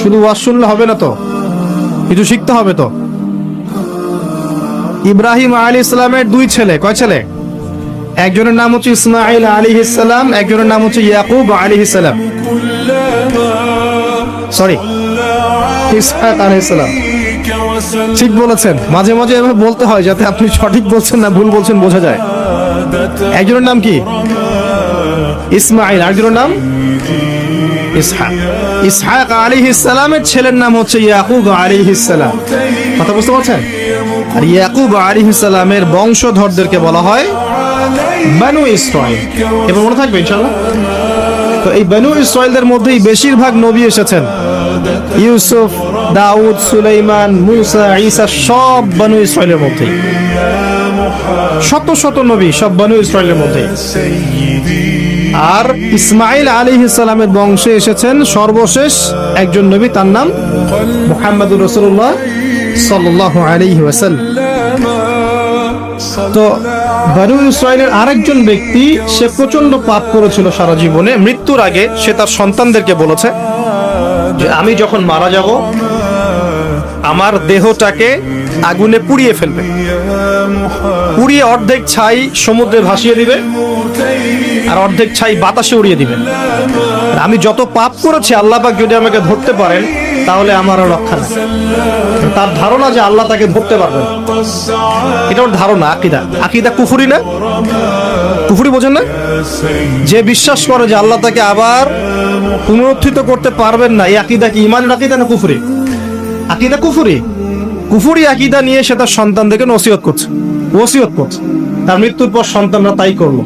শুধু ওয়াজ শুনলে হবে না তো, কিছু শিখতে হবে তো। ইব্রাহিম আলাইহিস সালামের দুই ছেলে, কয় ছেলে? একজনের নাম হচ্ছে ইসমাঈল আলাইহিস সালাম, একজনের নাম হচ্ছে ইয়াকুব আলাইহিস সালাম, সরি ইসহাক আলাইহিস সালাম। ঠিক বলেছেন, মাঝে মাঝে এভাবে বলতে হয় যাতে আপনি সঠিক বলছেন না ভুল বলছেন বোঝা যায়। একজনের নাম কি? ইসমাঈল, আরেকজনের নাম ইসহাক। ইসহাক আলাইহিস সালামের ছেলের নাম হচ্ছে ইয়াকুব আলাইহিস সালাম। কথা বুঝতে পারছেন? আর ইয়াকুব আলাইহিস সালামের বংশধরদেরকে বলা হয় বনু ইসরাঈল। এবার মনে থাকবে ইনশাআল্লাহ। তো এই বনু ইসরাঈলদের মধ্যেই বেশিরভাগ নবী এসেছেন। ইউসুফ, দাউদ, সুলাইমান, মুসা, ঈসা সব বনু ইসরাঈলের মধ্যেই। শত শত নবী সব বনু ইসরাঈলের মধ্যে। আর ইসমাঈল আলাইহিস সালামের বংশে এসেছেন সর্বশেষ একজন নবী, তার নাম মুহাম্মদুর রাসূলুল্লাহ সাল্লাল্লাহু আলাইহি ওয়াসাল্লাম। তো বনু ইসরাঈলের আরেকজন ব্যক্তি, সে প্রচন্ড পাপ করেছিল সারা জীবনে। মৃত্যুর আগে সে তার সন্তানদেরকে বলেছে যে আমি যখন মারা যাব আমার দেহটাকে আগুনে পুড়িয়ে ফেলবে, পুড়িয়ে অর্ধেক ছাই সমুদ্রে ভাসিয়ে দিবে আর অর্ধেক ছাই বাতাসে উড়িয়ে দিবে। আমি যত পাপ করেছি আল্লাহ পাক যদি আমাকে ধরতে পারেন তাহলে আমার আর রক্ষা নেই। তার ধারণা যে আল্লাহ তাকে ধরতে পারবেন, এটা ওর ধারণা। আকীদা, আকীদা কুফরি না? কুফরি বোঝেন না? যে বিশ্বাস করে যে আল্লাহ তাকে আবার পুনরুত্থিত করতে পারবেন না, এই আকীদা কি ঈমানের আকীদা না কুফরি? আকীদা কুফরি। কুফরি আকীদা নিয়ে সে তার সন্তানদেরকে ওসিয়ত করছে। তার মৃত্যুর পর সন্তানরা তাই করলো।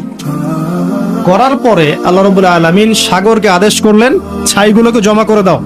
করার পরে আল্লাহ রাব্বুল আলামিন সাগরকে আদেশ করলেন ছাইগুলোকে জমা করে দাও।